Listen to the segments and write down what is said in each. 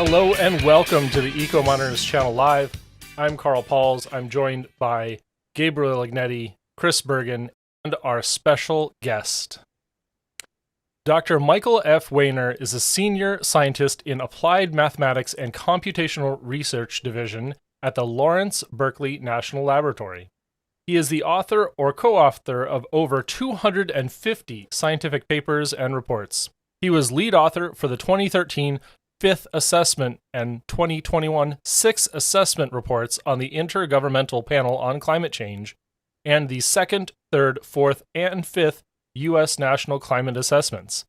Hello and welcome to the Eco-Modernist Channel Live. I'm Carl Pauls. I'm joined by Gabriel Ignetti, Chris Bergen, and our special guest. Dr. Michael F. Wehner is a senior scientist in Applied Mathematics and Computational Research Division at the Lawrence Berkeley National Laboratory. He is the author or co-author of over 250 scientific papers and reports. He was lead author for the 2013 Fifth Assessment and 2021 Sixth Assessment reports on the Intergovernmental Panel on Climate Change and the second, third, fourth, and fifth U.S. National Climate Assessments.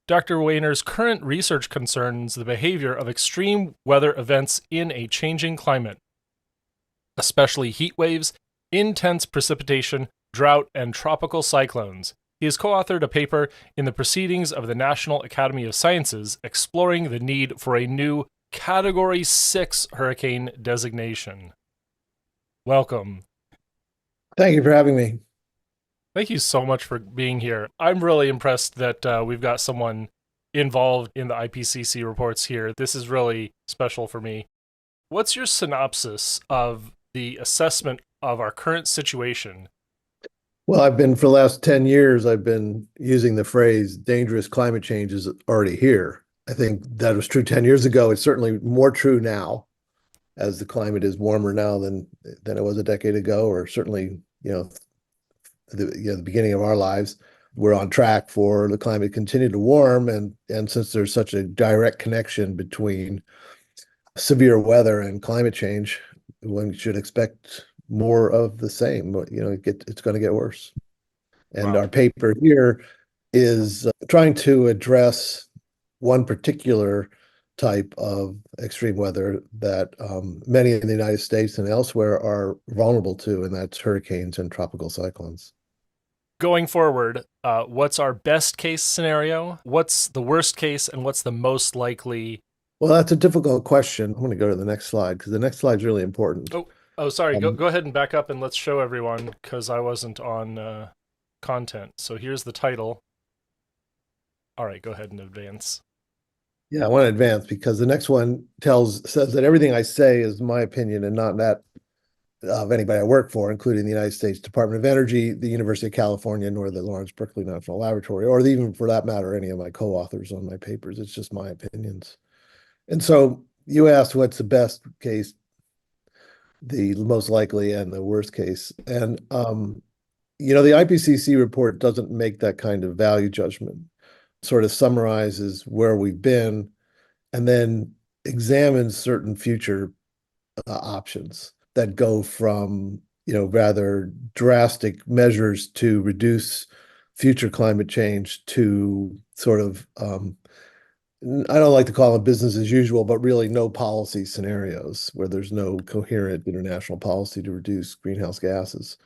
Dr. Wehner's current research concerns the behavior of extreme weather events in a changing climate, especially heat waves, intense precipitation, drought, and tropical cyclones. He has co-authored a paper in the Proceedings of the National Academy of Sciences exploring the need for a new Category 6 hurricane designation. Welcome. Thank you for having me. Thank you so much for being here. I'm really impressed that we've got someone involved in the IPCC reports here. This is really special for me. What's your synopsis of the assessment of our current situation? Well, for the last 10 years, I've been using the phrase dangerous climate change is already here. I think that was true 10 years ago. It's certainly more true now, as the climate is warmer now than it was a decade ago, or certainly, the beginning of our lives. We're on track for the climate to continue to warm, and since there's such a direct connection between severe weather and climate change, one should expect more of the same. It's going to get worse. And Wow. Our paper here is trying to address one particular type of extreme weather that many in the United States and elsewhere are vulnerable to, and that's hurricanes and tropical cyclones. Going forward, what's our best case scenario? What's the worst case, and what's the most likely? Well, that's a difficult question. I'm going to go to the next slide because the next slide is really important. Oh, sorry. Go ahead and back up and let's show everyone, because I wasn't on content. So here's the title. All right, go ahead and advance. Yeah, I want to advance because the next one says that everything I say is my opinion and not that of anybody I work for, including the United States Department of Energy, the University of California, nor the Lawrence Berkeley National Laboratory, or even for that matter, any of my co-authors on my papers. It's just my opinions. And so you asked what's the best case, the most likely, and the worst case. And, the IPCC report doesn't make that kind of value judgment, sort of summarizes where we've been and then examines certain future options that go from, rather drastic measures to reduce future climate change to sort of, I don't like to call it business as usual, but really no policy scenarios where there's no coherent international policy to reduce greenhouse gases.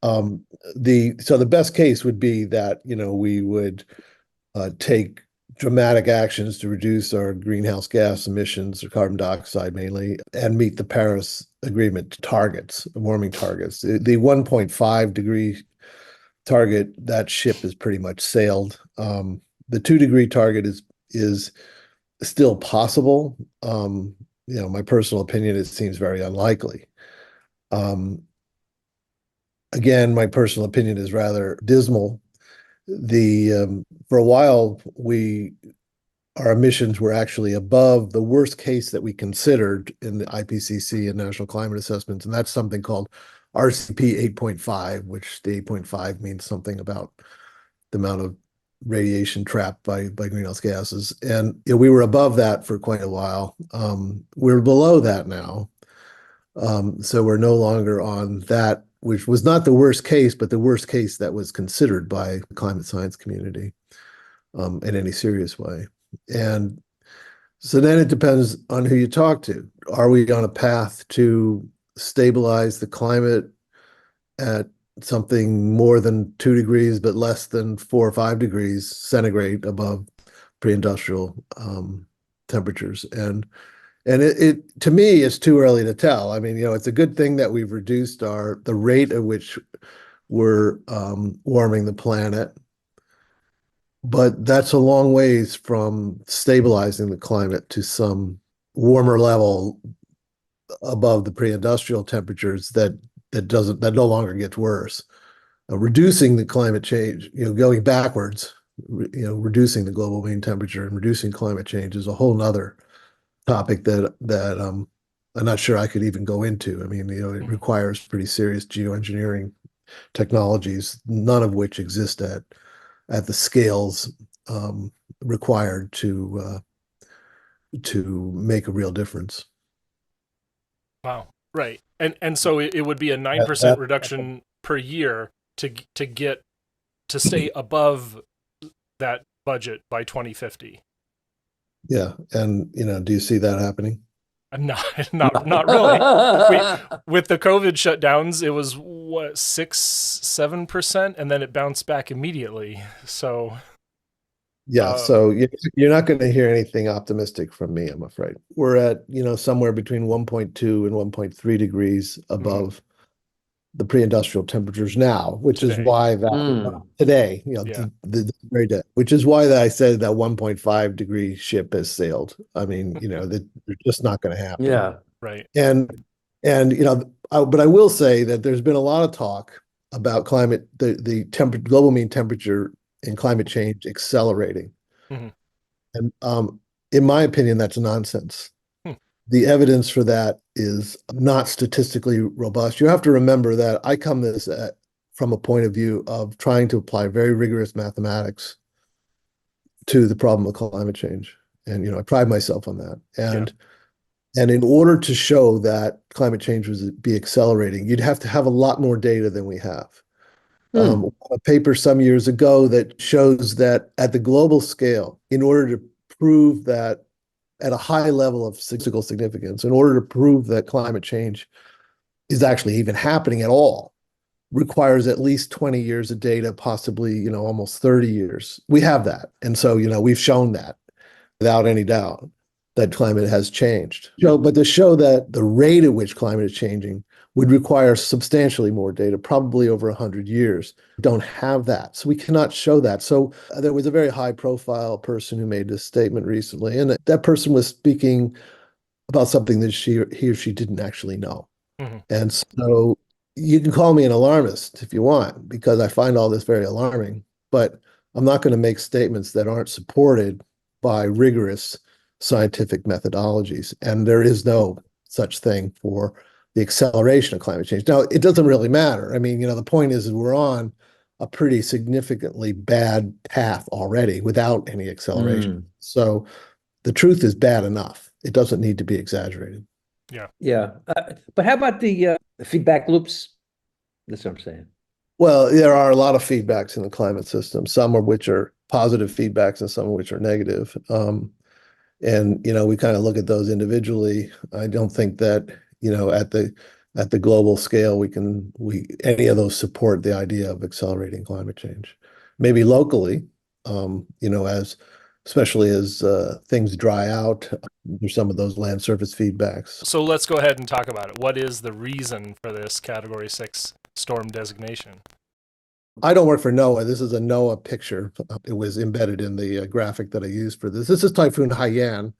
So the best case would be that, we would take dramatic actions to reduce our greenhouse gas emissions, or carbon dioxide mainly, and meet the Paris Agreement targets, warming targets. The 1.5 degree target, that ship is pretty much sailed. The 2 degree target is still possible. My personal opinion, it seems very unlikely. Again, my personal opinion is rather dismal. For a while, our emissions were actually above the worst case that we considered in the IPCC and National Climate Assessments, and that's something called RCP 8.5, which the 8.5 means something about the amount of radiation trapped by greenhouse gases. And we were above that for quite a while. We're below that now. So we're no longer on that, which was not the worst case, but the worst case that was considered by the climate science community in any serious way. And so then it depends on who you talk to. Are we on a path to stabilize the climate at something more than 2 degrees, but less than 4 or 5 degrees centigrade above pre-industrial temperatures? And it to me is too early to tell. I mean, it's a good thing that we've reduced the rate at which we're warming the planet, but that's a long ways from stabilizing the climate to some warmer level above the pre-industrial temperatures that no longer gets worse. Reducing the climate change, going backwards, reducing the global mean temperature and reducing climate change is a whole nother topic that I'm not sure I could even go into. I mean, it requires pretty serious geoengineering technologies, none of which exist at the scales required to make a real difference. Wow. Right. And so it would be a 9% That- reduction per year to get to stay above that budget by 2050. Yeah, and do you see that happening? Not really. With the COVID shutdowns, it was what 6-7%, and then it bounced back immediately. So Yeah, so you're not going to hear anything optimistic from me, I'm afraid. We're at, somewhere between 1.2 and 1.3 degrees above the pre-industrial temperatures now, which is Today. why that today, Yeah. the very day, which is why that I said that 1.5 degree ship has sailed. I mean, that they're just not going to happen. Yeah. Right. And but I will say that there's been a lot of talk about the global mean temperature and climate change accelerating. Mhm. And in my opinion, that's nonsense. The evidence for that is not statistically robust. You have to remember that I come this from a point of view of trying to apply very rigorous mathematics to the problem of climate change. And, I pride myself on that. And in order to show that climate change would be accelerating, you'd have to have a lot more data than we have. A paper some years ago that shows that at the global scale, in order to prove that at a high level of statistical significance, in order to prove that climate change is actually even happening at all, requires at least 20 years of data, possibly, almost 30 years. We have that. And so, we've shown that without any doubt that climate has changed. But to show that the rate at which climate is changing would require substantially more data, probably over 100 years. We don't have that. So we cannot show that. So there was a very high profile person who made this statement recently, and that person was speaking about something that he or she didn't actually know. Mm-hmm. And so you can call me an alarmist if you want, because I find all this very alarming, but I'm not going to make statements that aren't supported by rigorous scientific methodologies. And there is no such thing for the acceleration of climate change. Now, it doesn't really matter. I mean, the point is we're on a pretty significantly bad path already without any acceleration. So the truth is bad enough. It doesn't need to be exaggerated. Yeah. But how about the feedback loops? That's what I'm saying. Well, there are a lot of feedbacks in the climate system, some of which are positive feedbacks and some of which are negative. And, we kind of look at those individually. I don't think that, at the global scale, any of those support the idea of accelerating climate change. Maybe locally, especially as things dry out, there's some of those land surface feedbacks. So let's go ahead and talk about it. What is the reason for this Category 6 storm designation? I don't work for NOAA. This is a NOAA picture. It was embedded in the graphic that I used for this. This is Typhoon Haiyan,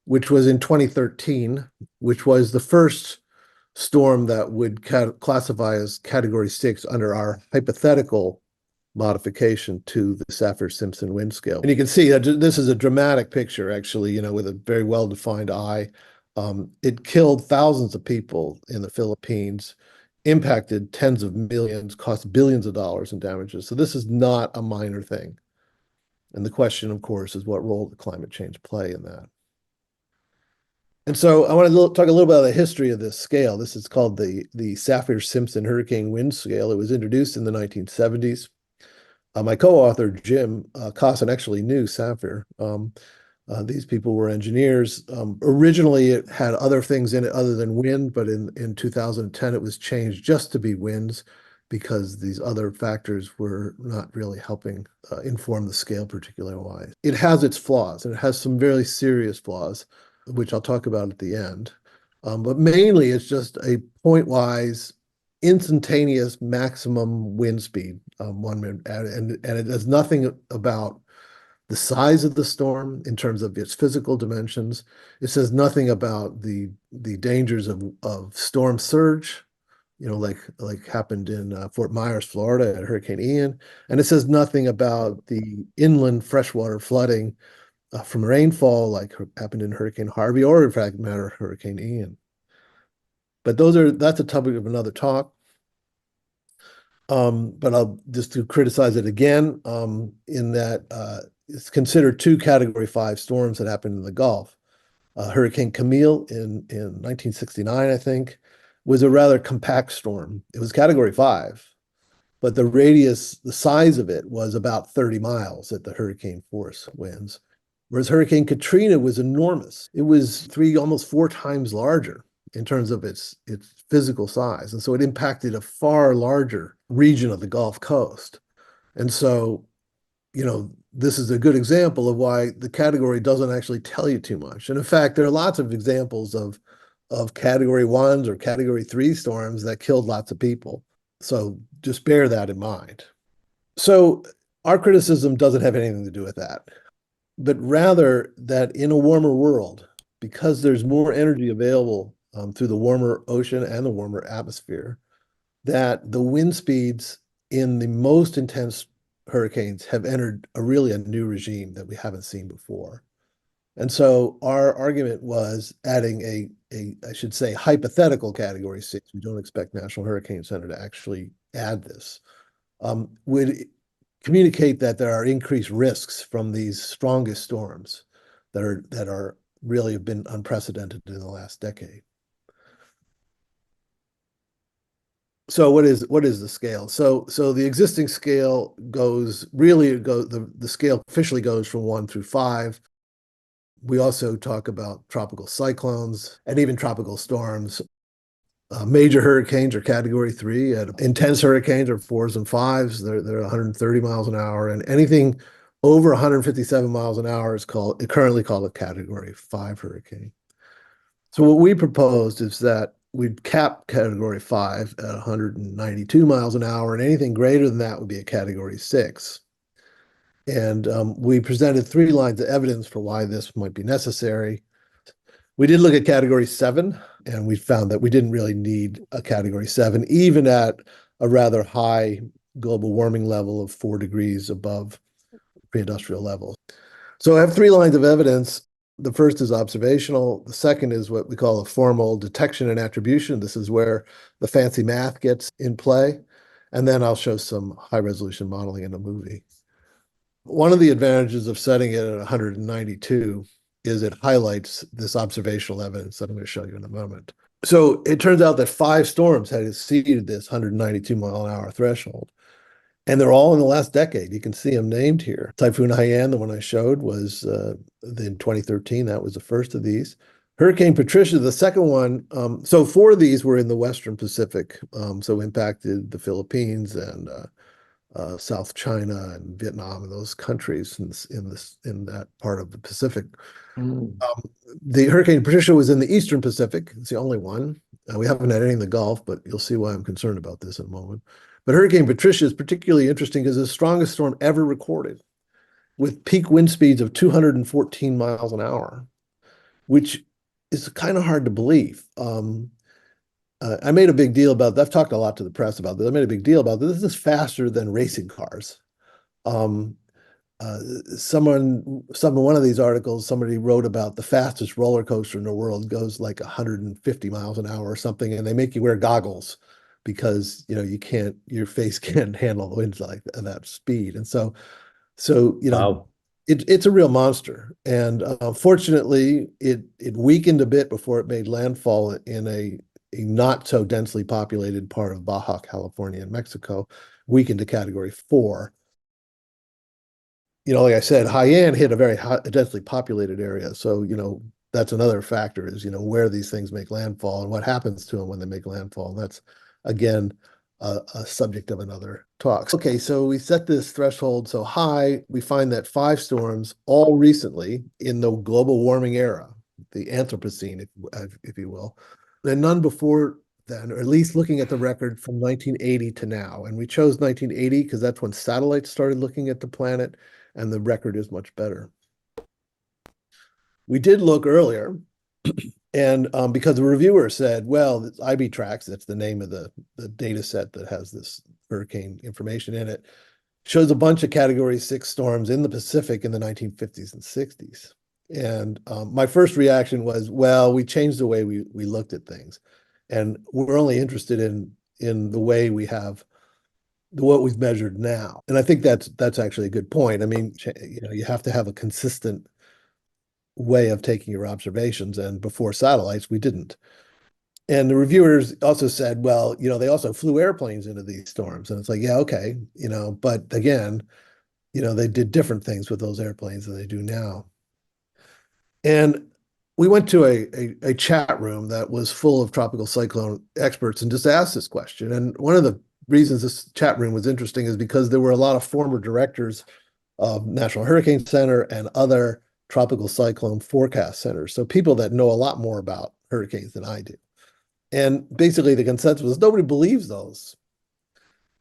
which was in 2013, which was the first storm that would classify as Category 6 under our hypothetical modification to the Saffir-Simpson wind scale. And you can see that this is a dramatic picture, actually, with a very well-defined eye. It killed thousands of people in the Philippines, impacted tens of millions, cost billions of dollars in damages. So this is not a minor thing. And the question, of course, is what role did climate change play in that? And so I want to talk a little bit about the history of this scale. This is called the Saffir-Simpson Hurricane Wind Scale. It was introduced in the 1970s. My co-author, Jim Cosson, actually knew Saffir. These people were engineers. Originally, it had other things in it other than wind, but in 2010, it was changed just to be winds because these other factors were not really helping inform the scale particularly wise. It has its flaws, and it has some very serious flaws, which I'll talk about at the end. But mainly, it's just a point-wise, instantaneous maximum wind speed, and it does nothing about the size of the storm in terms of its physical dimensions. It says nothing about the dangers of storm surge, like happened in Fort Myers, Florida at Hurricane Ian. And it says nothing about the inland freshwater flooding from rainfall like happened in Hurricane Harvey or, in fact, matter Hurricane Ian. But that's a topic of another talk. But I'll just to criticize it again, in that it's considered two Category 5 storms that happened in the Gulf. Hurricane Camille in 1969, I think, was a rather compact storm. It was Category 5, but the size of it was about 30 miles at the hurricane force winds. Whereas Hurricane Katrina was enormous. It was almost 4 times larger in terms of its physical size. And so it impacted a far larger region of the Gulf Coast. And so, this is a good example of why the category doesn't actually tell you too much. And in fact, there are lots of examples of Category 1s or Category 3 storms that killed lots of people. So just bear that in mind. So our criticism doesn't have anything to do with that, but rather that in a warmer world, because there's more energy available through the warmer ocean and the warmer atmosphere, that the wind speeds in the most intense hurricanes have entered a new regime that we haven't seen before. And so our argument was adding I should say, hypothetical Category 6. We don't expect National Hurricane Center to actually add this. Would communicate that there are increased risks from these strongest storms that are really have been unprecedented in the last decade. So what is the scale? So the existing scale the scale officially goes from 1 through 5. We also talk about tropical cyclones and even tropical storms. Major hurricanes are Category 3. Intense hurricanes are 4s and 5s. They're 130 miles an hour, and anything over 157 miles an hour is currently called a Category 5 hurricane. So what we proposed is that we'd cap Category 5 at 192 miles an hour, and anything greater than that would be a Category 6. And we presented 3 lines of evidence for why this might be necessary. We did look at Category 7, and we found that we didn't really need a Category 7, even at a rather high global warming level of 4 degrees above pre-industrial levels. So I have 3 lines of evidence. The first is observational. The second is what we call a formal detection and attribution. This is where the fancy math gets in play. And then I'll show some high-resolution modeling in a movie. One of the advantages of setting it at 192 is it highlights this observational evidence that I'm going to show you in a moment. So it turns out that 5 storms had exceeded this 192 mile an hour threshold. And they're all in the last decade. You can see them named here. Typhoon Haiyan, the one I showed, was in 2013. That was the first of these. Hurricane Patricia, the second one. So 4 of these were in the Western Pacific, so impacted the Philippines and South China and Vietnam and those countries in that part of the Pacific. The Hurricane Patricia was in the Eastern Pacific. It's the only one. We haven't had any in the Gulf, but you'll see why I'm concerned about this in a moment. But Hurricane Patricia is particularly interesting because it's the strongest storm ever recorded, with peak wind speeds of 214 miles an hour, which is kind of hard to believe. I made a big deal about that. I've talked a lot to the press about this. I made a big deal about this. This is faster than racing cars. One of these articles, somebody wrote about the fastest roller coaster in the world goes like 150 miles an hour or something, and they make you wear goggles because your face can't handle the winds like that speed. And so Wow. it's a real monster. And fortunately, it weakened a bit before it made landfall in a not so densely populated part of Baja California and Mexico, weakened to Category 4. Like I said, Haiyan hit a very densely populated area. So, that's another factor is, where these things make landfall and what happens to them when they make landfall. And that's, again, a subject of another talk. Okay, so we set this threshold so high, we find that 5 storms, all recently in the global warming era, the Anthropocene, if you will, and none before then, or at least looking at the record from 1980 to now. And we chose 1980 because that's when satellites started looking at the planet. and the record is much better. We did look earlier, and because the reviewer said, well, IB Tracks, that's the name of the data set that has this hurricane information in it, shows a bunch of Category 6 storms in the Pacific in the 1950s and 60s. And my first reaction was, well, we changed the way we looked at things. And we're only interested in the way we have what we've measured now. And I think that's actually a good point. I mean, you have to have a consistent way of taking your observations, and before satellites, we didn't. And the reviewers also said, well, they also flew airplanes into these storms. And it's like, yeah, okay, but again, they did different things with those airplanes than they do now. And we went to a chat room that was full of tropical cyclone experts and just asked this question. And one of the reasons this chat room was interesting is because there were a lot of former directors of National Hurricane Center and other tropical cyclone forecast centers. So people that know a lot more about hurricanes than I do. And basically the consensus was nobody believes those.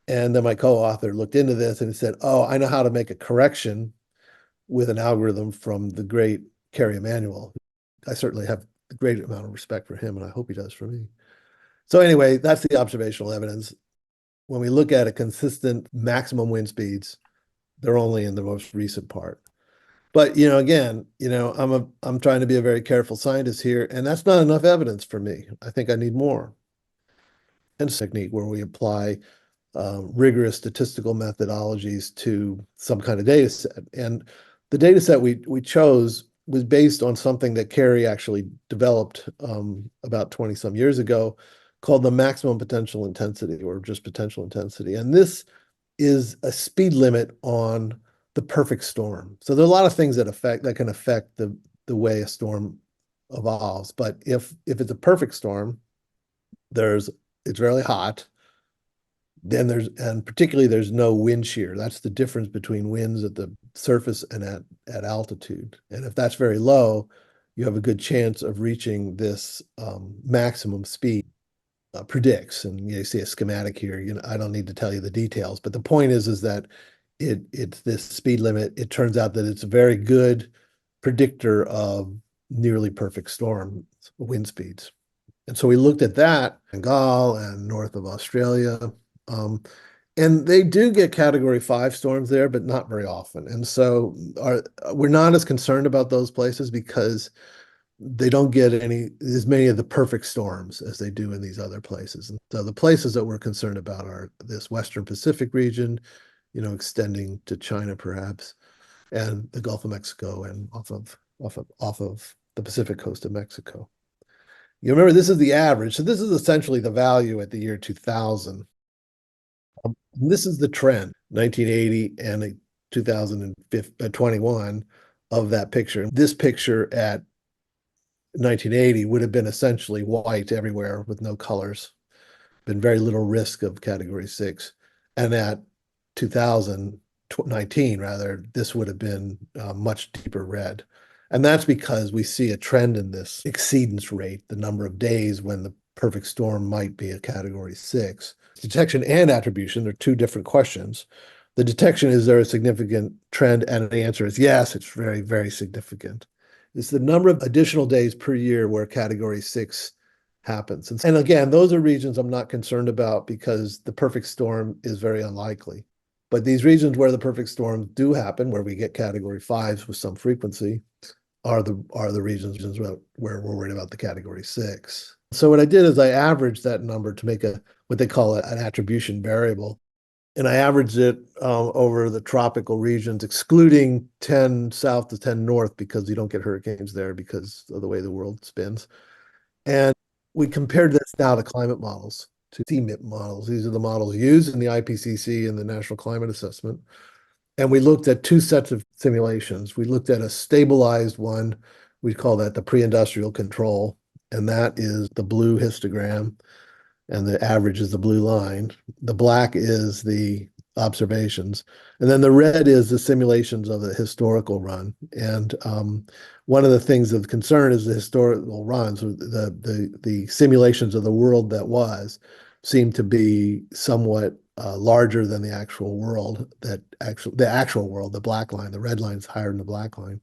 And then my co-author looked into this and he said, oh, I know how to make a correction with an algorithm from the great Kerry Emanuel. I certainly have a great amount of respect for him, and I hope he does for me. So anyway, that's the observational evidence. When we look at a consistent maximum wind speeds, they're only in the most recent part. But again, I'm trying to be a very careful scientist here, and that's not enough evidence for me. I think I need more. And technique where we apply rigorous statistical methodologies to some kind of data set. And the data set we chose was based on something that Kerry actually developed about 20 some years ago called the maximum potential intensity, or just potential intensity. And this is a speed limit on the perfect storm. So there are a lot of things that can affect the way a storm evolves. But if it's a perfect storm, it's really hot. Then and particularly there's no wind shear. That's the difference between winds at the surface and at altitude. And if that's very low, you have a good chance of reaching this maximum speed. Predicts, and you see a schematic here. I don't need to tell you the details, but the point is that it's this speed limit. It turns out that it's a very good predictor of nearly perfect storm wind speeds. And so we looked at that in Bengal and north of Australia. And they do get Category 5 storms there, but not very often. And so we're not as concerned about those places because they don't get as many of the perfect storms as they do in these other places. And so the places that we're concerned about are this Western Pacific region, extending to China perhaps, and the Gulf of Mexico and off of the Pacific coast of Mexico. You remember, this is the average. So this is essentially the value at the year 2000. This is the trend, 1980 and 2021 of that picture. This picture at 1980 would have been essentially white everywhere with no colors, been very little risk of Category 6. And at 2019, rather, this would have been much deeper red. And that's because we see a trend in this exceedance rate, the number of days when the perfect storm might be a Category 6. Detection and attribution are two different questions. The detection, is there a significant trend? And the answer is yes, it's very, very significant. It's the number of additional days per year where Category 6 happens. And again, those are regions I'm not concerned about because the perfect storm is very unlikely. But these regions where the perfect storms do happen, where we get Category 5s with some frequency, are the regions where we're worried about the Category 6. So what I did is I averaged that number to make what they call an attribution variable. And I averaged it over the tropical regions, excluding 10 south to 10 north, because you don't get hurricanes there because of the way the world spins. And we compared this now to climate models, to CMIP models. These are the models used in the IPCC and the National Climate Assessment. And we looked at two sets of simulations. We looked at a stabilized one. We call that the pre-industrial control. And that is the blue histogram. And the average is the blue line. The black is the observations. And then the red is the simulations of the historical run. And one of the things of concern is the historical runs, the simulations of the world that was, seem to be somewhat larger than the actual world, the actual world, the black line, the red line is higher than the black line.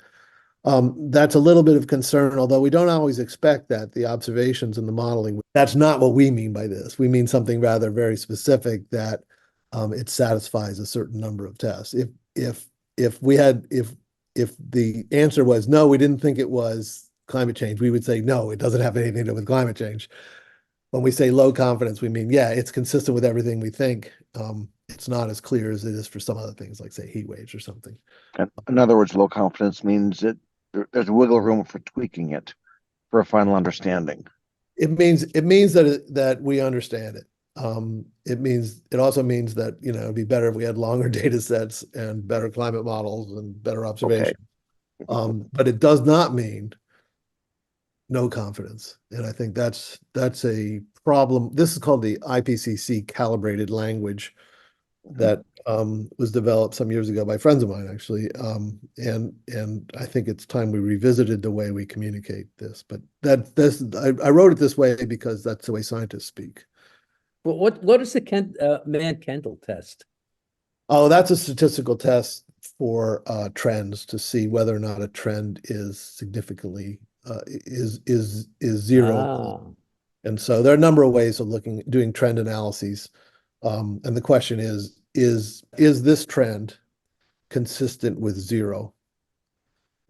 That's a little bit of concern, although we don't always expect that. The observations and the modeling, that's not what we mean by this. We mean something rather very specific, that it satisfies a certain number of tests. If the answer was no, we didn't think it was climate change, we would say no, it doesn't have anything to do with climate change. When we say low confidence, we mean, yeah, it's consistent with everything we think. It's not as clear as it is for some other things, like say heat waves or something. In other words, low confidence means that there's wiggle room for tweaking it for a final understanding. It means that we understand it. It also means that, it'd be better if we had longer data sets and better climate models and better observation. But it does not mean no confidence. And I think that's a problem. This is called the IPCC calibrated language that was developed some years ago by friends of mine, actually. And I think it's time we revisited the way we communicate this. But I wrote it this way because that's the way scientists speak. Well, what is the Mann-Kendall test? Oh, that's a statistical test for trends to see whether or not a trend is significantly is zero. And so there are a number of ways of doing trend analyses. And the question is this trend consistent with zero?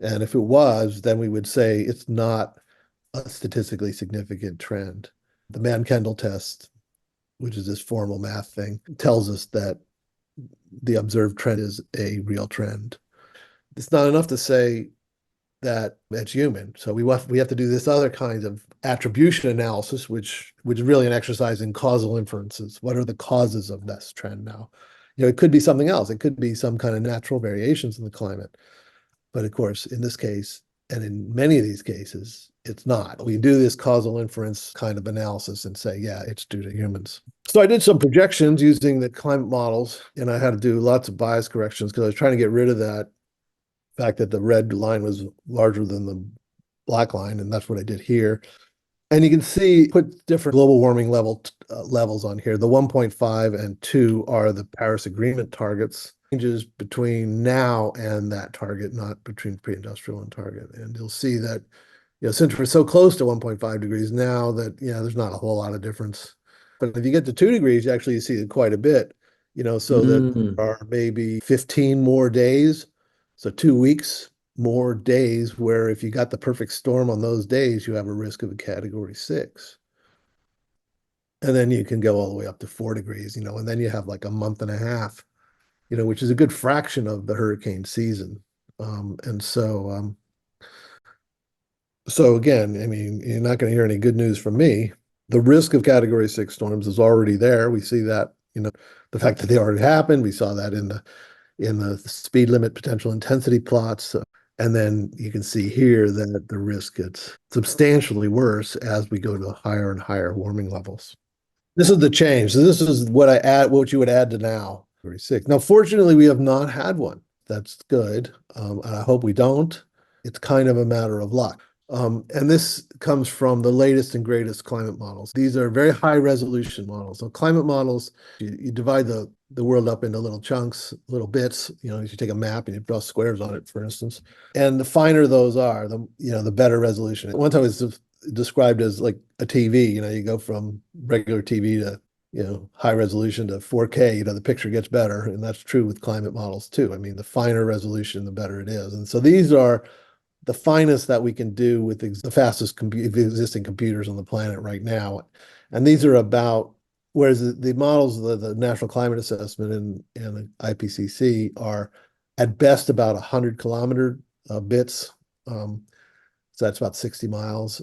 And if it was, then we would say it's not a statistically significant trend. The Mann-Kendall test, which is this formal math thing, tells us that the observed trend is a real trend. It's not enough to say that it's human. So we have to do this other kind of attribution analysis, which is really an exercise in causal inferences. What are the causes of this trend now? It could be something else. It could be some kind of natural variations in the climate. But of course, in this case, and in many of these cases, it's not. We do this causal inference kind of analysis and say, yeah, it's due to humans. So I did some projections using the climate models, and I had to do lots of bias corrections because I was trying to get rid of that fact that the red line was larger than the black line, and that's what I did here. And you can see, put different global warming levels on here. The 1.5 and 2 are the Paris Agreement targets. Changes between now and that target, not between pre-industrial and target. And you'll see that, since we're so close to 1.5 degrees now, that there's not a whole lot of difference. But if you get to 2 degrees, you see quite a bit. So that there are maybe 15 more days. So 2 weeks more days where if you got the perfect storm on those days, you have a risk of a category 6. And then you can go all the way up to 4 degrees, and then you have like a month and a half, which is a good fraction of the hurricane season. And so again, you're not going to hear any good news from me. The risk of category 6 storms is already there. We see that, the fact that they already happened. We saw that in the speed limit potential intensity plots. And then you can see here that the risk gets substantially worse as we go to higher and higher warming levels. This is the change. So this is what you would add to now. Very sick. Now, fortunately, we have not had one. That's good. And I hope we don't. It's kind of a matter of luck. And this comes from the latest and greatest climate models. These are very high resolution models. So climate models, you divide the world up into little chunks, little bits. You take a map and you draw squares on it, for instance. And the finer those are, the better resolution. One time it was described as like a TV. You go from regular TV to high resolution to 4K. The picture gets better, and that's true with climate models too. The finer resolution, the better it is. And so these are the finest that we can do with the fastest existing computers on the planet right now. And these are about, whereas the models of the National Climate Assessment and the IPCC are at best about 100 kilometer bits. So that's about 60 miles.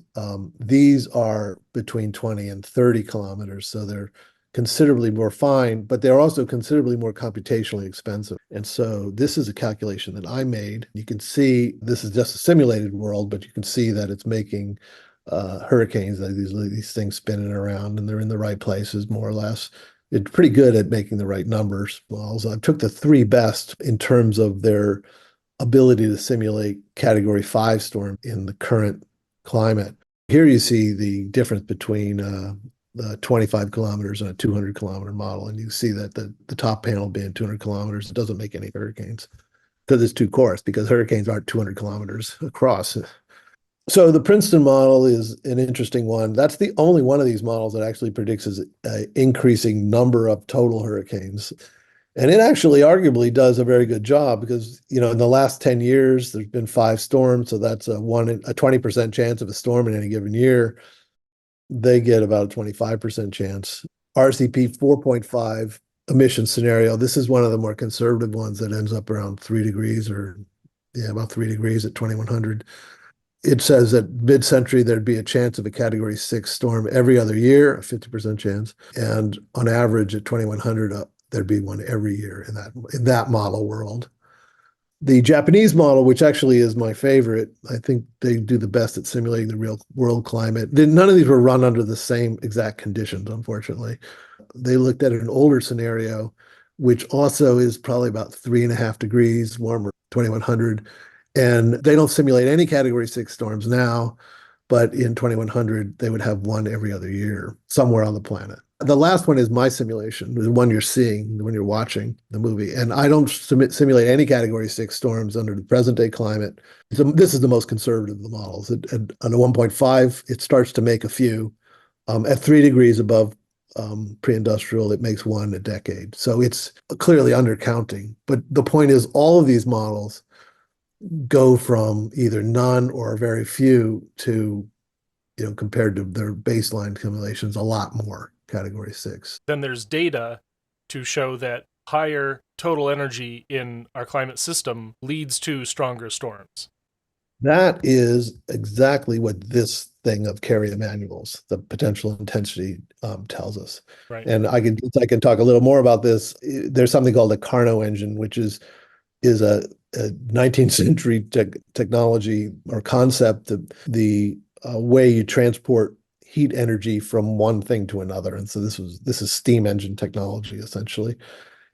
These are between 20 and 30 kilometers. So they're considerably more fine, but they're also considerably more computationally expensive. And so this is a calculation that I made. You can see this is just a simulated world, but you can see that it's making hurricanes, these things spinning around, and they're in the right places, more or less. It's pretty good at making the right numbers. Well, so I took the 3 best in terms of their ability to simulate category 5 storm in the current climate. Here you see the difference between the 25 kilometers and a 200-kilometer model. And you see that the top panel being 200 kilometers, it doesn't make any hurricanes because it's too coarse, because hurricanes aren't 200 kilometers across. So the Princeton model is an interesting one. That's the only one of these models that actually predicts an increasing number of total hurricanes. And it actually arguably does a very good job because, in the last 10 years, there's been 5 storms. So that's a 20% chance of a storm in any given year. They get about a 25% chance. RCP 4.5 emission scenario. This is one of the more conservative ones that ends up around 3 degrees about 3 degrees at 2100. It says that mid-century, there'd be a chance of a Category 6 storm every other year, a 50% chance. And on average at 2100, there'd be one every year in that model world. The Japanese model, which actually is my favorite, I think they do the best at simulating the real world climate. None of these were run under the same exact conditions, unfortunately. They looked at an older scenario, which also is probably about 3.5 degrees warmer, 2100. And they don't simulate any Category 6 storms now, but in 2100, they would have one every other year somewhere on the planet. The last one is my simulation, the one you're seeing when you're watching the movie. And I don't simulate any Category 6 storms under the present day climate. So this is the most conservative of the models. On a 1.5, it starts to make a few. At 3 degrees above pre-industrial, it makes one a decade. So it's clearly undercounting. But the point is, all of these models go from either none or very few to, compared to their baseline simulations, a lot more Category 6. Then there's data to show that higher total energy in our climate system leads to stronger storms. That is exactly what this thing of Carey Emanuel's, the potential intensity, tells us. Right. And I can talk a little more about this. There's something called the Carnot engine, which is a 19th century technology or concept, the way you transport heat energy from one thing to another. And so this is steam engine technology, essentially.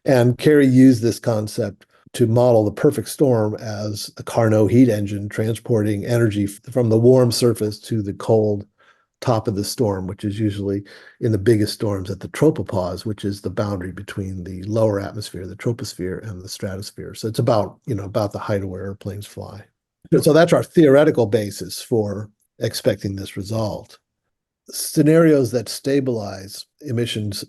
And Carey used this concept to model the perfect storm as a Carnot heat engine transporting energy from the warm surface to the cold top of the storm, which is usually in the biggest storms at the tropopause, which is the boundary between the lower atmosphere, the troposphere, and the stratosphere. So it's about the height of where airplanes fly. So that's our theoretical basis for expecting this result. Scenarios that stabilize emissions,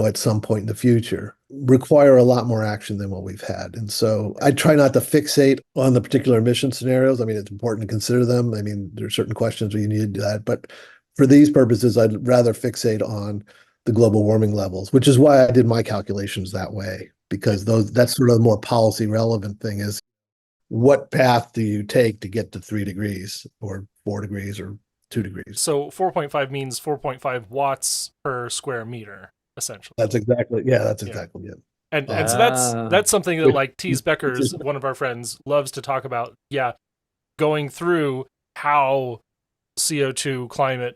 at some point in the future require a lot more action than what we've had. And so I try not to fixate on the particular emission scenarios. I mean, it's important to consider them. I mean, there are certain questions where you need to do that. But for these purposes, I'd rather fixate on the global warming levels, which is why I did my calculations that way, because that's sort of the more policy relevant thing is, what path do you take to get to 3 degrees or 4 degrees or 2 degrees? So 4.5 means 4.5 watts per square meter, essentially. That's exactly it. And so that's something that, like, Tees Beckers, one of our friends, loves to talk about. Yeah, going through how CO2 climate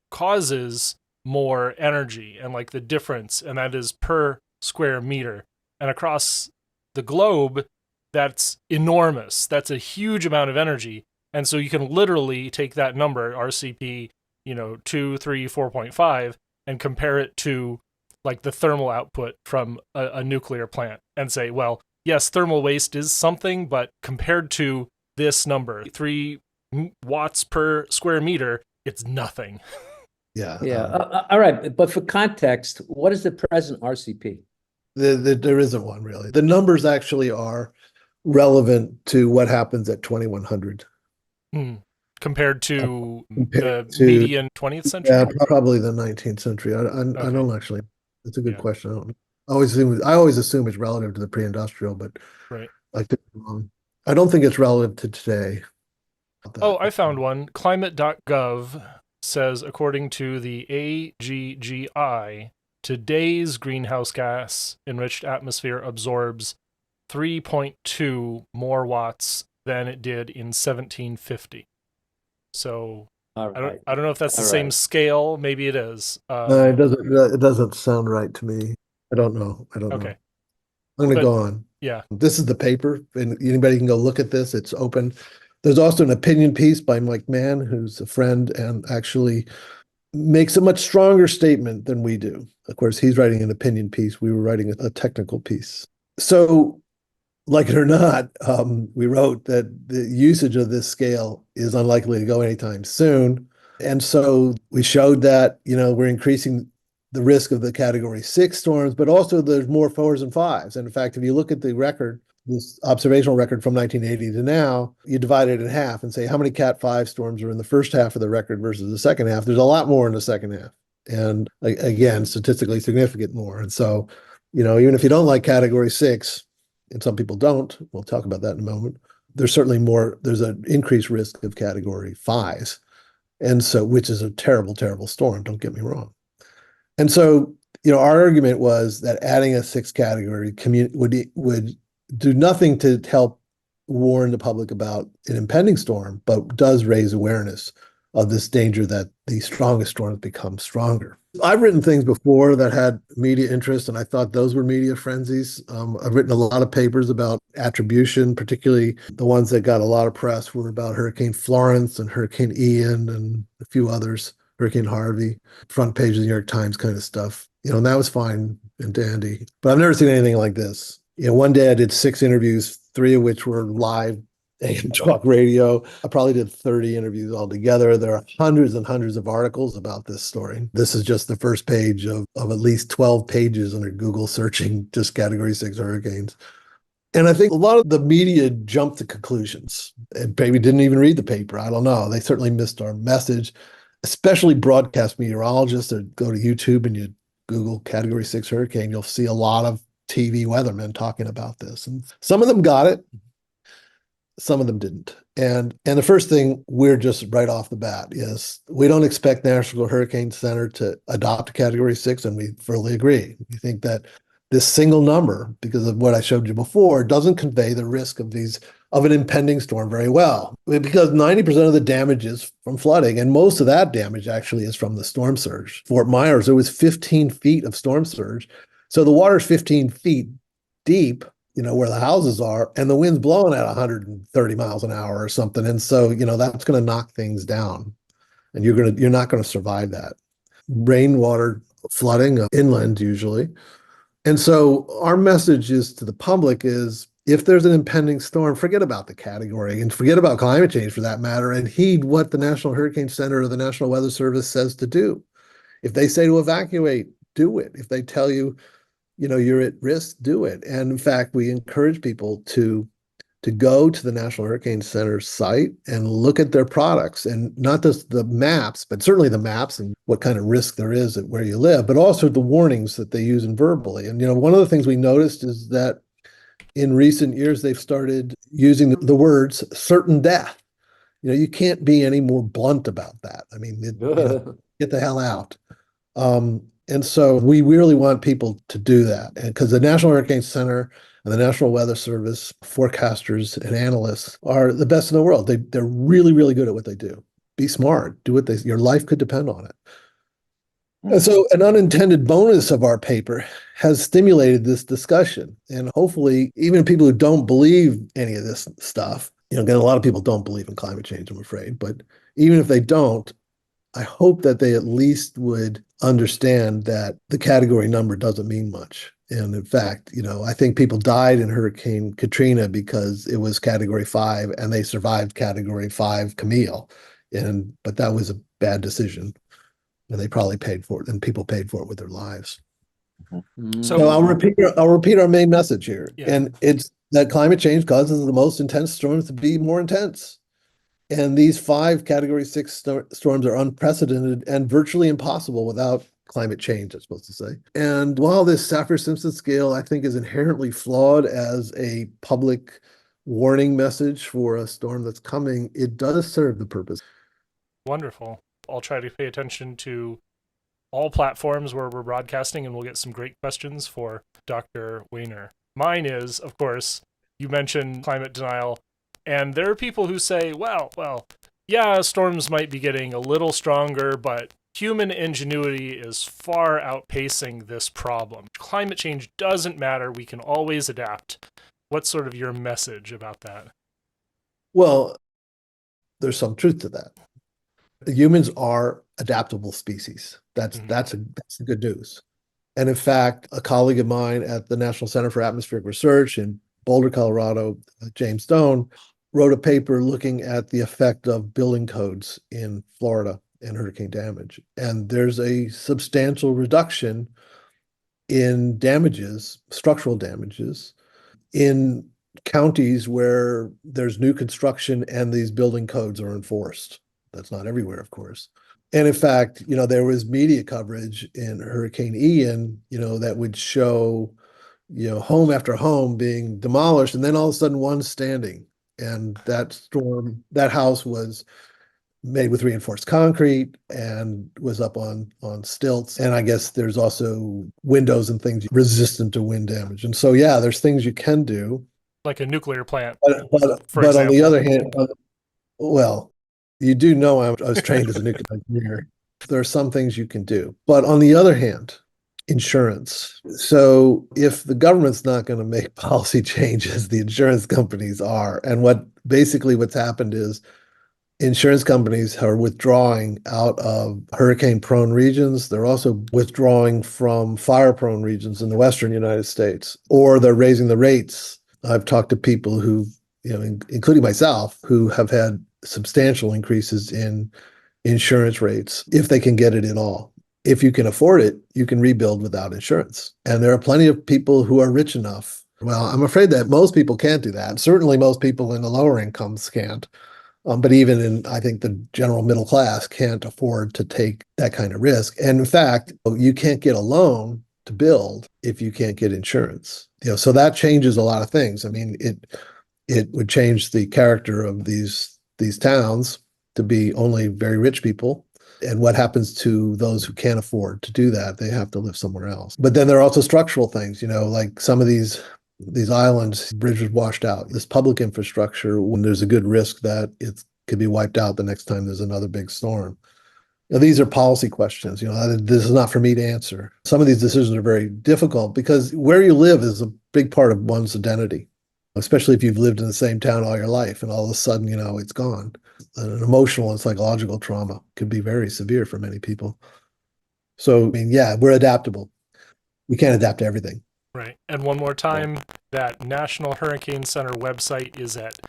causes more energy and like the difference, and that is per square meter. And across the globe, that's enormous. That's a huge amount of energy. And so you can literally take that number, RCP, 2, 3, 4.5, and compare it to like the thermal output from a nuclear plant and say, well, yes, thermal waste is something, but compared to this number, 3 watts per square meter, it's nothing. Yeah. All right. But for context, what is the present RCP? There isn't one really. The numbers actually are relevant to what happens at 2100. Compared to the median 20th century? Yeah, probably the 19th century. I don't actually. It's a good question. I always assume it's relative to the pre-industrial, but right. I could be wrong. I don't think it's relative to today. Oh, I found one. Climate.gov says, according to the AGGI, today's greenhouse gas enriched atmosphere absorbs 3.2 more watts than it did in 1750. So I don't know if that's the same scale. Maybe it is. No, it doesn't sound right to me. I don't know. Okay. I'm going to go on. Yeah. This is the paper, and anybody can go look at this. It's open. There's also an opinion piece by Mike Mann, who's a friend and actually makes a much stronger statement than we do. Of course, he's writing an opinion piece. We were writing a technical piece. So, like it or not, we wrote that the usage of this scale is unlikely to go anytime soon. And so we showed that, we're increasing the risk of the category 6 storms, but also there's more 4s and 5s. And in fact, if you look at the record, this observational record from 1980 to now, you divide it in half and say how many Cat 5 storms are in the first half of the record versus the second half. There's a lot more in the second half. And again, statistically significant more. And so, even if you don't like category 6, and some people don't, we'll talk about that in a moment, there's an increased risk of category 5s. And so, which is a terrible, terrible storm, don't get me wrong. And so, our argument was that adding a 6th category would do nothing to help warn the public about an impending storm, but does raise awareness of this danger that the strongest storms become stronger. I've written things before that had media interest, and I thought those were media frenzies. I've written a lot of papers about attribution, particularly the ones that got a lot of press were about Hurricane Florence and Hurricane Ian and a few others, Hurricane Harvey, front page of the New York Times kind of stuff. And that was fine and dandy. But I've never seen anything like this. One day I did 6 interviews, 3 of which were live AM talk radio. I probably did 30 interviews altogether. There are hundreds and hundreds of articles about this story. This is just the first page of at least 12 pages under Google searching just category 6 hurricanes. And I think a lot of the media jumped to conclusions and maybe didn't even read the paper. I don't know. They certainly missed our message, especially broadcast meteorologists that go to YouTube and you Google category 6 hurricane. You'll see a lot of TV weathermen talking about this. And some of them got it. Some of them didn't. And the first thing we're just right off the bat is we don't expect National Hurricane Center to adopt a category 6, and we fully agree. We think that this single number, because of what I showed you before, doesn't convey the risk of an impending storm very well. Because 90% of the damage is from flooding, and most of that damage actually is from the storm surge. Fort Myers, there was 15 feet of storm surge. So the water's 15 feet deep, where the houses are, and the wind's blowing at 130 miles an hour or something. And so, that's going to knock things down, and you're not going to survive that. Rainwater flooding inland usually. And so our message is to the public is if there's an impending storm, forget about the category and forget about climate change for that matter, and heed what the National Hurricane Center or the National Weather Service says to do. If they say to evacuate, do it. If they tell you, you're at risk, do it. And in fact, we encourage people to go to the National Hurricane Center site and look at their products, and not just the maps, but certainly the maps and what kind of risk there is at where you live, but also the warnings that they use in verbally. And, one of the things we noticed is that in recent years, they've started using the words certain death. You can't be any more blunt about that. I mean, get the hell out. And so we really want people to do that. And because the National Hurricane Center and the National Weather Service forecasters and analysts are the best in the world. They're really, really good at what they do. Be smart. Do what your life could depend on it. And so an unintended bonus of our paper has stimulated this discussion. And hopefully, even people who don't believe any of this stuff, again, a lot of people don't believe in climate change, I'm afraid. But even if they don't, I hope that they at least would understand that the category number doesn't mean much. And in fact, I think people died in Hurricane Katrina because it was category 5 and they survived category 5 Camille. But that was a bad decision. And they probably paid for it, and people paid for it with their lives. So I'll repeat our main message here. Yeah. And it's that climate change causes the most intense storms to be more intense. And these 5 category 6 storms are unprecedented and virtually impossible without climate change, I'm supposed to say. And while this Saffir-Simpson scale, I think, is inherently flawed as a public warning message for a storm that's coming, it does serve the purpose. Wonderful. I'll try to pay attention to all platforms where we're broadcasting, and we'll get some great questions for Dr. Wehner. Mine is, of course, you mentioned climate denial. And there are people who say, well, yeah, storms might be getting a little stronger, but human ingenuity is far outpacing this problem. Climate change doesn't matter. We can always adapt. What's sort of your message about that? Well, there's some truth to that. Humans are adaptable species. That's Mhm. that's the good news. And in fact, a colleague of mine at the National Center for Atmospheric Research in Boulder, Colorado, James Stone, wrote a paper looking at the effect of building codes in Florida and hurricane damage. And there's a substantial reduction in damages, structural damages, in counties where there's new construction and these building codes are enforced. That's not everywhere, of course. And in fact, there was media coverage in Hurricane Ian, that would show, home after home being demolished, and then all of a sudden one standing. And that house was made with reinforced concrete and was up on stilts. And I guess there's also windows and things resistant to wind damage. And so, yeah, there's things you can do. Like a nuclear plant, But on the other hand, well, you do know I was trained as a nuclear engineer. There are some things you can do. But on the other hand, insurance. So if the government's not going to make policy changes, the insurance companies are. And what's happened is insurance companies are withdrawing out of hurricane-prone regions. They're also withdrawing from fire-prone regions in the Western United States, or they're raising the rates. I've talked to people who, including myself, who have had substantial increases in insurance rates if they can get it at all. If you can afford it, you can rebuild without insurance. And there are plenty of people who are rich enough. Well, I'm afraid that most people can't do that. Certainly most people in the lower incomes can't. But even I think the general middle class can't afford to take that kind of risk. And in fact, you can't get a loan to build if you can't get insurance. So that changes a lot of things. I mean, it would change the character of these towns to be only very rich people. And what happens to those who can't afford to do that? They have to live somewhere else. But then there are also structural things, like some of these islands, bridges washed out, this public infrastructure, when there's a good risk that it could be wiped out the next time there's another big storm. These are policy questions. This is not for me to answer. Some of these decisions are very difficult because where you live is a big part of one's identity, especially if you've lived in the same town all your life and all of a sudden, it's gone. An emotional and psychological trauma could be very severe for many people. So, I mean, yeah, we're adaptable. We can't adapt to everything. Right. And one more time, that National Hurricane Center website is at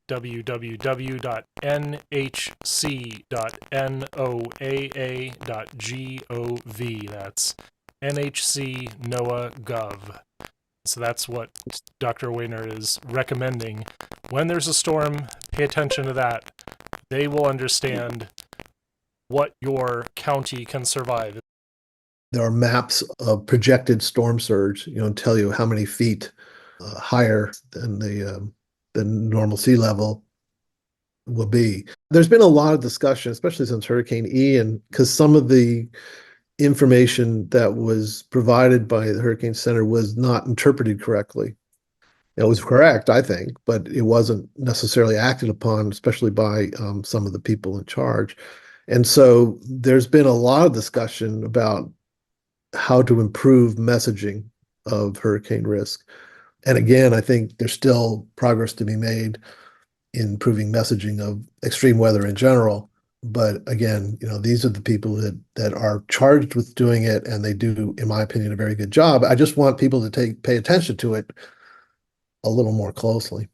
www.nhc.noaa.gov. That's NHC-NOAA.gov. So that's what Dr. Weiner is recommending. When there's a storm, pay attention to that. They will understand what your county can survive. There are maps of projected storm surge, tell you how many feet higher than the normal sea level will be. There's been a lot of discussion, especially since Hurricane Ian, because some of the information that was provided by the Hurricane Center was not interpreted correctly. It was correct, I think, but it wasn't necessarily acted upon, especially by some of the people in charge. And so there's been a lot of discussion about how to improve messaging of hurricane risk. And again, I think there's still progress to be made in improving messaging of extreme weather in general. But again, these are the people that are charged with doing it, and they do, in my opinion, a very good job. I just want people to pay attention to it a little more closely.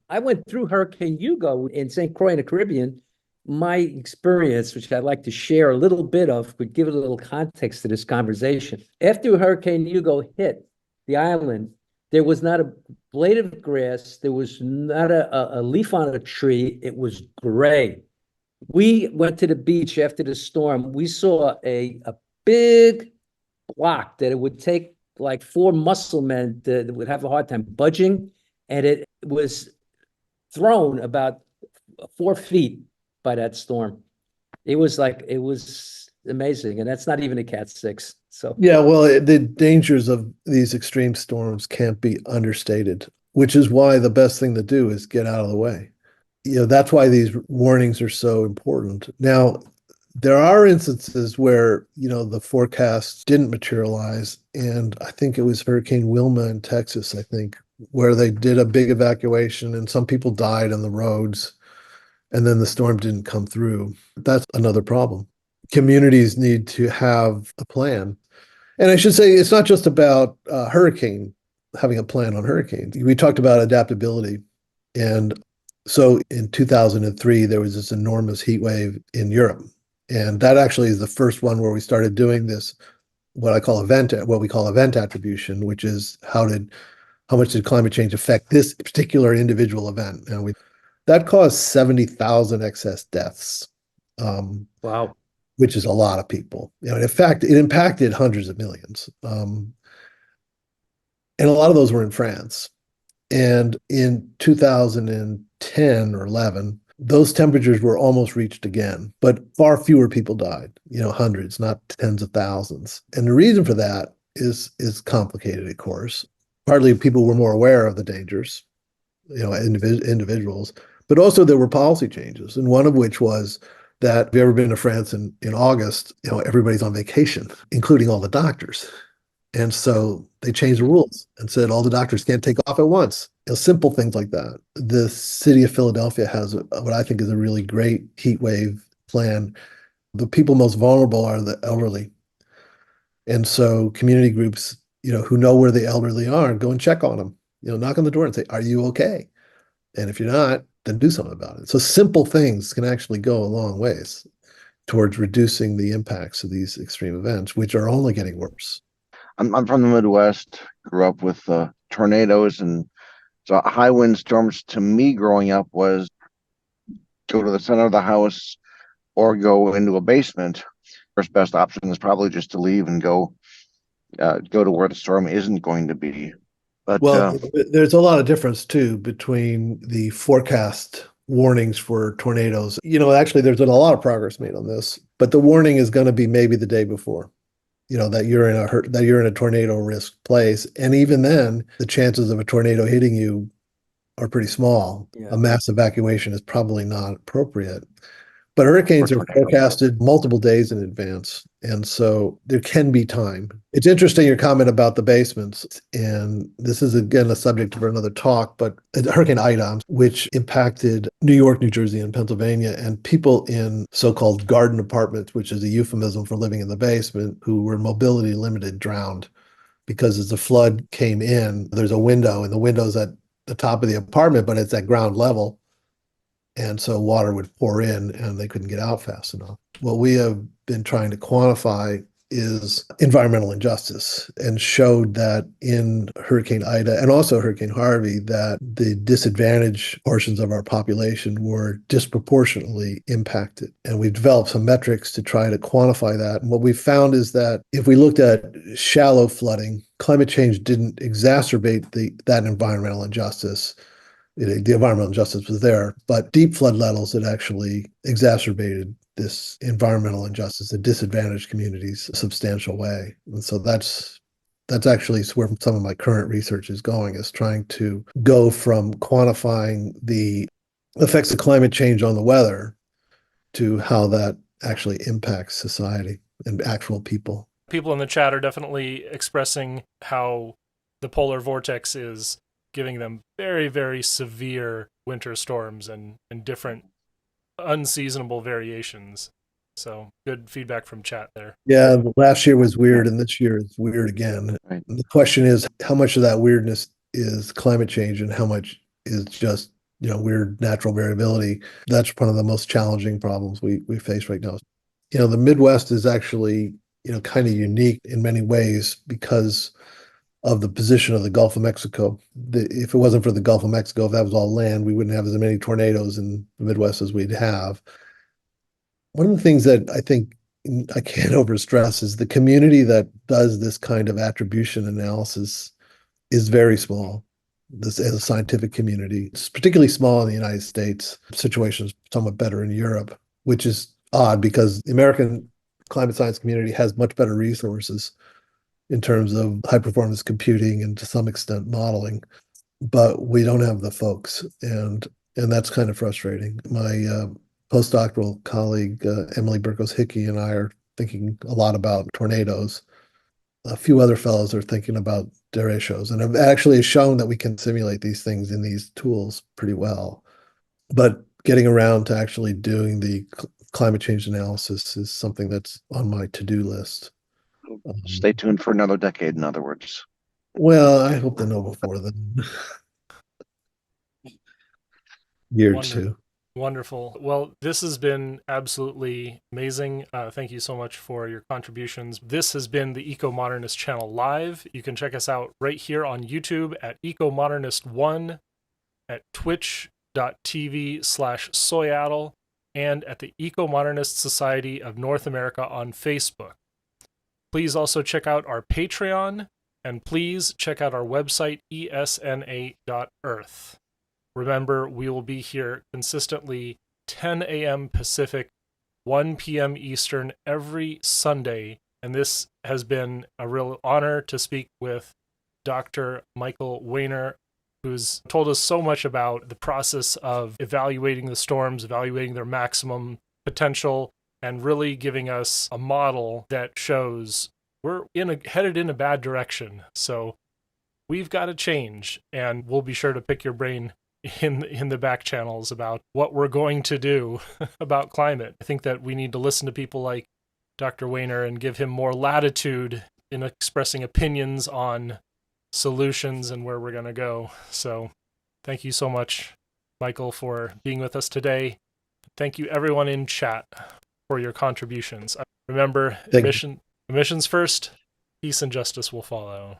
I went through Hurricane Hugo in St. Croix in the Caribbean. My experience, which I'd like to share a little bit of, would give it a little context to this conversation. After Hurricane Hugo hit the island, there was not a blade of grass. There was not a leaf on a tree. It was gray. We went to the beach after the storm. We saw a big block that it would take like 4 muscle men that would have a hard time budging. And it was thrown about 4 feet by that storm. It was amazing. And that's not even a Cat 6. So yeah, well, the dangers of these extreme storms can't be understated, which is why the best thing to do is get out of the way. That's why these warnings are so important. Now, there are instances where, the forecast didn't materialize. And I think it was Hurricane Wilma in Texas, where they did a big evacuation and some people died on the roads. and then the storm didn't come through. That's another problem. Communities need to have a plan. And I should say, it's not just about having a plan on hurricanes. We talked about adaptability. And so in 2003, there was this enormous heat wave in Europe. And that actually is the first one where we started doing this, what we call event attribution, which is how much did climate change affect this particular individual event? And that caused 70,000 excess deaths. Wow. Which is a lot of people. In fact, it impacted hundreds of millions. And a lot of those were in France. And in 2010 or 11, those temperatures were almost reached again, but far fewer people died, hundreds, not tens of thousands. And the reason for that is complicated, of course. Partly people were more aware of the dangers, individuals, but also there were policy changes. And one of which was that if you've ever been to France in August, everybody's on vacation, including all the doctors. And so they changed the rules and said all the doctors can't take off at once. Simple things like that. The city of Philadelphia has what I think is a really great heat wave plan. The people most vulnerable are the elderly. And so community groups, who know where the elderly are, go and check on them, knock on the door and say, are you okay? And if you're not, then do something about it. So simple things can actually go a long ways towards reducing the impacts of these extreme events, which are only getting worse. I'm from the Midwest, grew up with tornadoes, and so high wind storms to me growing up was go to the center of the house or go into a basement. First best option is probably just to leave and go to where the storm isn't going to be. But there's a lot of difference too between the forecast warnings for tornadoes. Actually, there's been a lot of progress made on this, but the warning is going to be maybe the day before, that you're in a tornado risk place, and even then, the chances of a tornado hitting you are pretty small. Yeah. A mass evacuation is probably not appropriate. But hurricanes are forecasted multiple days in advance, and so there can be time. It's interesting your comment about the basements, and this is again a subject for another talk, but Hurricane Ida, which impacted New York, New Jersey, and Pennsylvania, and people in so-called garden apartments, which is a euphemism for living in the basement, who were mobility limited, drowned. Because as the flood came in, there's a window, and the window's at the top of the apartment, but it's at ground level. And so water would pour in and they couldn't get out fast enough. What we have been trying to quantify is environmental injustice, and showed that in Hurricane Ida and also Hurricane Harvey, that the disadvantaged portions of our population were disproportionately impacted. And we've developed some metrics to try to quantify that. And what we found is that if we looked at shallow flooding, climate change didn't exacerbate that environmental injustice. The environmental injustice was there, but deep flood levels had actually exacerbated this environmental injustice that disadvantaged communities a substantial way. And so that's actually where some of my current research is going, is trying to go from quantifying the effects of climate change on the weather to how that actually impacts society and actual people. People in the chat are definitely expressing how the polar vortex is giving them very, very severe winter storms and different unseasonable variations. So good feedback from chat there. Yeah, last year was weird and this year is weird again. Right. The question is, how much of that weirdness is climate change and how much is just, weird natural variability? That's one of the most challenging problems we face right now. The Midwest is actually, kind of unique in many ways because of the position of the Gulf of Mexico. If it wasn't for the Gulf of Mexico, if that was all land, we wouldn't have as many tornadoes in the Midwest as we'd have. One of the things that I think I can't overstress is the community that does this kind of attribution analysis is very small. This as a scientific community, it's particularly small in the United States. Situations somewhat better in Europe, which is odd because the American climate science community has much better resources in terms of high performance computing and to some extent modeling, but we don't have the folks, and that's kind of frustrating. My postdoctoral colleague Emily Burkos Hickey and I are thinking a lot about tornadoes. A few other fellows are thinking about derechos, and have actually shown that we can simulate these things in these tools pretty well. But getting around to actually doing the climate change analysis is something that's on my to-do list. Stay tuned for another decade, in other words. Well, I hope to know before then. Year Wonderful. two. Wonderful. Well, this has been absolutely amazing. Thank you so much for your contributions. This has been the Eco-Modernist channel live. You can check us out right here on YouTube at Eco-Modernist1, at twitch.tv/Soyaddle, and at the Eco-Modernist Society of North America on Facebook. Please also check out our Patreon, and please check out our website, esna.earth. Remember, we will be here consistently 10 a.m. Pacific, 1 p.m. Eastern every Sunday, and this has been a real honor to speak with Dr. Michael Wainer, who's told us so much about the process of evaluating the storms, evaluating their maximum potential, and really giving us a model that shows we're headed in a bad direction. So we've got to change, and we'll be sure to pick your brain in the back channels about what we're going to do about climate. I think that we need to listen to people like Dr. Wainer and give him more latitude in expressing opinions on solutions and where we're going to go. So thank you so much, Michael, for being with us today. Thank you everyone in chat for your contributions. Remember, emissions first, peace and justice will follow.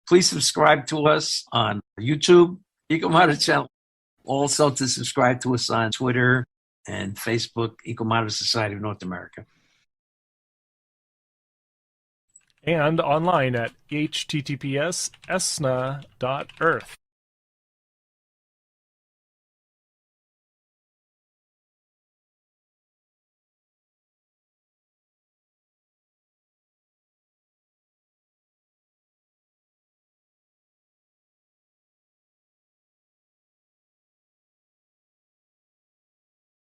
Please subscribe to us on YouTube, Eco-Modernist channel. Also to subscribe to us on Twitter and Facebook, Eco-Modernist Society of North America. And online at https://esna.earth.